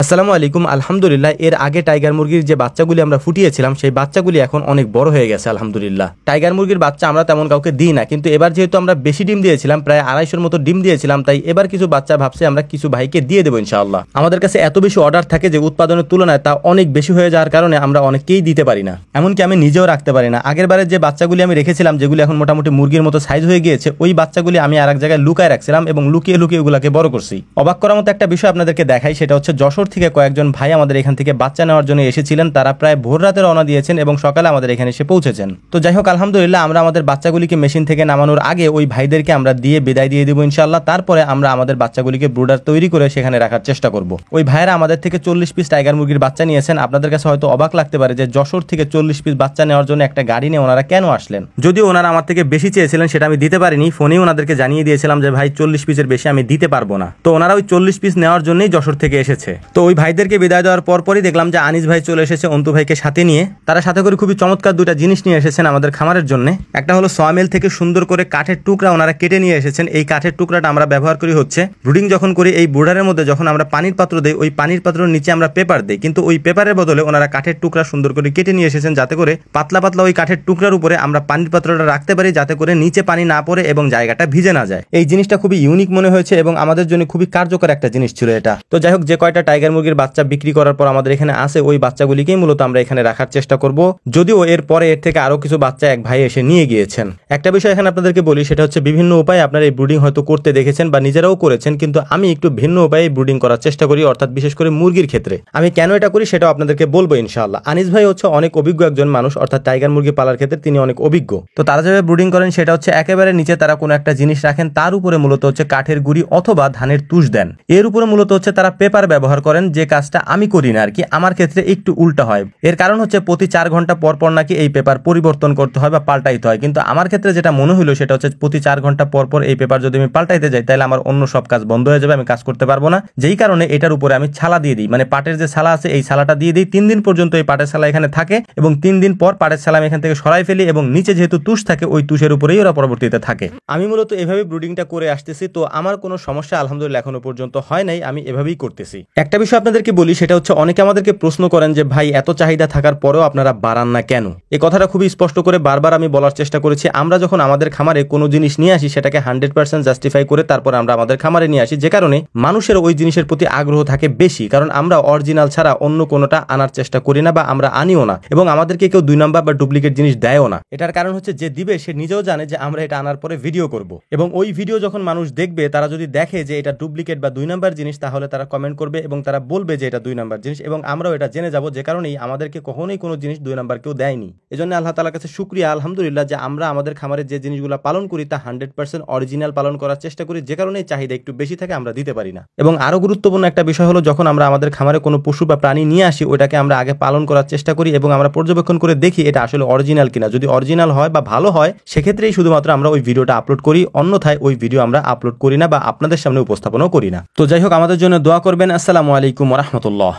আসসালামু আলাইকুম। আলহামদুলিল্লাহ, এর আগে টাইগার মুরগির যে বাচ্চাগুলি আমরা ফুটিয়েছিলাম সেই বাচ্চাগুলি এখন অনেক বড় হয়ে গেছে আলহামদুলিল্লাহ। টাইগার মুরগির বাচ্চা আমরা তেমন কাউকে দিই না, কিন্তু এবার যেহেতু আমরা বেশি ডিম দিয়েছিলাম, প্রায় 250-র মতো ডিম দিয়েছিলাম, তাই এবার কিছু বাচ্চা ভাবছি আমরা কিছু ভাইকে দিয়ে দেবো ইনশাআল্লাহ। আমাদের কাছে এত বেশি অর্ডার থাকে যে উৎপাদনের তুলনায় তা অনেক বেশি হয়ে যাওয়ার কারণে আমরা অনেককেই দিতে পারি না, এমনকি আমি নিজেও রাখতে পারি না। আগের বারের যে বাচ্চাগুলি আমি রেখেছিলাম, যেগুলি এখন মোটামুটি মুরগির মতো সাইজ হয়ে গিয়েছে, ওই বাচ্চাগুলি আমি আর এক জায়গায় লুকায় রাখছিলাম এবং লুকিয়ে লুকিয়ে ওগুলাকে বড় করছি। অবাক করার মতো একটা বিষয় আপনাদেরকে দেখাই, সেটা হচ্ছে যশোর থেকে কয়েকজন ভাই আমাদের এখান থেকে বাচ্চা নেওয়ার জন্য এসেছিলেন। তারা প্রায় ভোর রাতে রওনা দিয়েছেন এবং সকালে আমাদের এখানে এসে পৌঁছেছেন। তো যাই হোক, আলহামদুলিল্লাহ, আমরা আমাদের বাচ্চাগুলিকে মেশিন থেকে নামানোর আগে ওই ভাইদেরকে আমরা দিয়ে বিদায় দিয়ে দেবো ইনশাআল্লাহ। তারপরে আমরা আমাদের বাচ্চাগুলিকে ব্রুডার তৈরি করে সেখানে রাখার চেষ্টা করব। ওই ভাইরা আমাদের থেকে 40 পিস টাইগার মুরগির বাচ্চা নিয়েছেন। আপনাদের কাছে হয়তো অবাক লাগতে পারে যে যশোর থেকে 40 পিস বাচ্চা নেওয়ার জন্য একটা গাড়ি নিয়ে ওনারা কেন আসলেন। যদিও ওনারা আমার থেকে বেশি চেয়েছিলেন, সেটা আমি দিতে পারিনি। ফোনেই ওনাদেরকে জানিয়ে দিয়েছিলাম যে ভাই 40 পিসের বেশি আমি দিতে পারবো না। তো ওনারা ওই 40 পিস নেওয়ার জন্যই যশোর থেকে এসেছে। তো ওই ভাইদেরকে বিদায় দেওয়ার পরপরই দেখলাম যে আনিস ভাই চলে এসেছে অন্তু ভাইকে সাথে নিয়ে। তারা সাথে করে খুবই চমৎকার দুটা জিনিস নিয়ে এসেছেন আমাদের খামারের জন্য। একটা হলো সয়ামিল থেকে সুন্দর করে কাঠের টুকরা ওনারা কেটে নিয়ে এসেছেন। এই কাঠের টুকরাটা আমরা ব্যবহার করি হচ্ছে ব্রুডিং যখন করি, এই ব্রুডারের মধ্যে যখন আমরা পানির পাত্র দেই, ওই পানির পাত্রের নিচে আমরা পেপার দেই, কিন্তু ওই পেপারের বদলে ওনারা কাঠের টুকরা সুন্দর করে কেটে নিয়ে এসেছেন, যাতে করে পাতলা পাতলা ওই কাঠের টুকরার উপরে আমরা পানির পাত্রটা রাখতে পারি, যাতে করে নিচে পানি না পড়ে এবং জায়গাটা ভিজে না যায়। এই জিনিসটা খুবই ইউনিক মনে হয়েছে এবং আমাদের জন্য খুবই কার্যকর একটা জিনিস ছিল এটা। তো যাই হোক, যে কয়টা টাইগার মুরগির বাচ্চা বিক্রি করার পর আমাদের এখানে আসে, ওই বাচ্চাগুলিকেই মূলত আমরা এখানে রাখার চেষ্টা করব। যদিও এর পরে এর থেকে আরো কিছু বাচ্চা এক ভাই এসে নিয়ে গিয়েছেন। একটা বিষয় এখানে আপনাদেরকে বলি, সেটা হচ্ছে বিভিন্ন উপায়ে আপনারা এই ব্রুডিং হয়তো করতে দেখেছেন বা নিজেরাও করেছেন, কিন্তু আমি একটু ভিন্ন উপায়ে ব্রুডিং করার চেষ্টা করি, অর্থাৎ বিশেষ করে মুরগির ক্ষেত্রে। আমি কেন এটা করি সেটাও আপনাদেরকে বলবো ইনশাআল্লাহ। আনিস ভাই হচ্ছে অনেক অভিজ্ঞ একজন মানুষ, অর্থাৎ টাইগার মুরগি পালার ক্ষেত্রে তিনি অনেক অভিজ্ঞ। তো তারা যেভাবে ব্রুডিং করেন সেটা হচ্ছে একেবারে নিচে তারা কোনো একটা জিনিস রাখেন, তার উপরে মূলত হচ্ছে কাঠের গুঁড়ি অথবা ধানের তুষ দেন। এর উপরে মূলত হচ্ছে তারা পেপার ব্যবহার করেন, যে কাজটা আমি করি না আর কি। আমার ক্ষেত্রে একটু উল্টা হয়। এর কারণ হচ্ছে প্রতি 4 ঘন্টা পর পর নাকি এই পেপার পরিবর্তন করতে হয় বা পাল্টাইতে হয়, কিন্তু আমার ক্ষেত্রে যেটা মনে হলো সেটা হচ্ছে প্রতি 4 ঘন্টা পর পর এই পেপার যদি আমি পাল্টাইতে যাই, তাহলে আমার অন্য সব কাজ বন্ধ হয়ে যাবে, আমি কাজ করতে পারবো না। যেই কারণে এটার উপরে আমি ছালা দিয়ে দিই, মানে পাটের যে ছালা আছে এই ছালাটা দিয়ে দিই। 3 দিন পর্যন্ত এই পাটের ছালা এখানে থাকে এবং 3 দিন পর পাটের ছালা আমি এখান থেকে সরাই ফেলি এবং নিচে যেহেতু তুষ থাকে, ওই তুষের উপরেই ওরা পরবর্তীতে থাকে। আমি মূলত এভাবে ব্রুডিংটা করে আসতেছি। তো আমার কোনো সমস্যা আলহামদুলিল্লাহ এখনো পর্যন্ত হয় নাই, আমি এভাবেই করতেছি। একটা বিষয় আপনাদেরকে বলি, সেটা হচ্ছে অনেকে আমাদেরকে প্রশ্ন করেন যে ভাই এত চাহিদা থাকার পরেও আপনারা বাড়ান না কেন। এই কথাটা খুবই স্পষ্ট করে বারবার আমি বলার চেষ্টা করেছি। আমরা যখন আমাদের খামারে কোনো জিনিস নিয়ে আসি, সেটাকে 100% জাস্টিফাই করে তারপর আমরা আমাদের খামারে নিয়ে আসি, যে কারণে মানুষের ওই জিনিসের প্রতি আগ্রহ থাকে বেশি। কারণ আমরা অরিজিনাল ছাড়া অন্য কোনোটা আনার চেষ্টা করি না বা আমরা আনিও না, এবং আমাদেরকে কেউ 2 নাম্বার বা ডুপ্লিকেট জিনিস দেয়ও না। এটার কারণ হচ্ছে যে দিবে সে নিজেও জানে যে আমরা এটা আনার পরে ভিডিও করব, এবং ওই ভিডিও যখন মানুষ দেখবে, তারা যদি দেখে যে এটা ডুপ্লিকেট বা 2 নাম্বার জিনিস, তাহলে তারা কমেন্ট করবে এবং তারা বলবে যে এটা 2 নাম্বার জিনিস, এবং আমরাও এটা জেনে যাব, যে কারণেই আমাদেরকে কখনোই কোনো জিনিস 2 নাম্বার কেউ দেয়নি। এজন্য আল্লাহ তাআলার কাছে শুকরিয়া আলহামদুলিল্লাহ যে আমরা আমাদের খামারে যে জিনিসগুলো পালন করি তা 100% অরিজিনাল পালন করার চেষ্টা করি, যে কারণে চাহিদা একটু বেশি থাকে, আমরা দিতে পারি না। এবং আরো গুরুত্বপূর্ণ একটা বিষয় হলো, যখন আমরা আমাদের খামারে কোনো পশু বা প্রাণী নিয়ে আসি, ওটাকে আমরা আগে পালন করার চেষ্টা করি এবং আমরা পর্যবেক্ষণ করে দেখি এটা আসলে অরিজিনাল কিনা। যদি অরিজিনাল হয় বা ভালো হয়, সেক্ষেত্রেই শুধুমাত্র আমরা ওই ভিডিওটা আপলোড করি, অন্যথায় ওই ভিডিও আমরা আপলোড করি না বা আপনাদের সামনে উপস্থাপনও করি না। তো যাই হোক, আমাদের জন্য দোয়া করবেন। আসসালামু আলাইকুম ওয়া রাহমাতুল্লাহ।